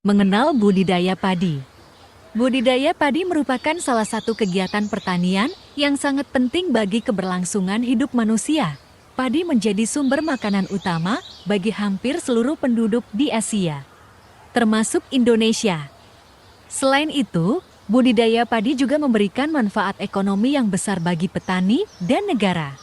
Mengenal budidaya padi. Budidaya padi merupakan salah satu kegiatan pertanian yang sangat penting bagi keberlangsungan hidup manusia. Padi menjadi sumber makanan utama bagi hampir seluruh penduduk di Asia, termasuk Indonesia. Selain itu, budidaya padi juga memberikan manfaat ekonomi yang besar bagi petani dan negara.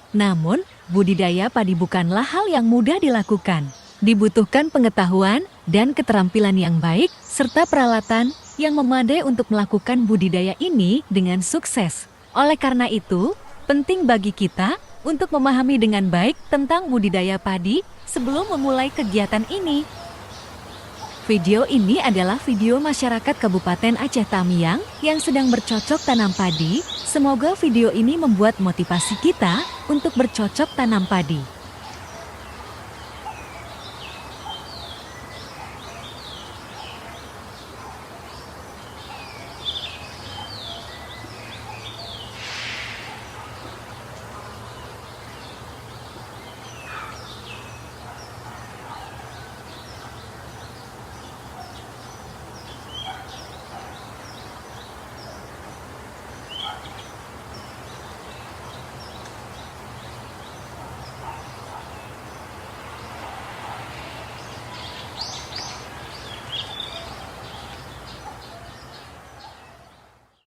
Namun, budidaya padi bukanlah hal yang mudah dilakukan. Dibutuhkan pengetahuan dan keterampilan yang baik, serta peralatan yang memadai untuk melakukan budidaya ini dengan sukses. Oleh karena itu, penting bagi kita untuk memahami dengan baik tentang budidaya padi sebelum memulai kegiatan ini. Video ini adalah video masyarakat Kabupaten Aceh Tamiang yang sedang bercocok tanam padi. Semoga video ini membuat motivasi kita untuk bercocok tanam padi.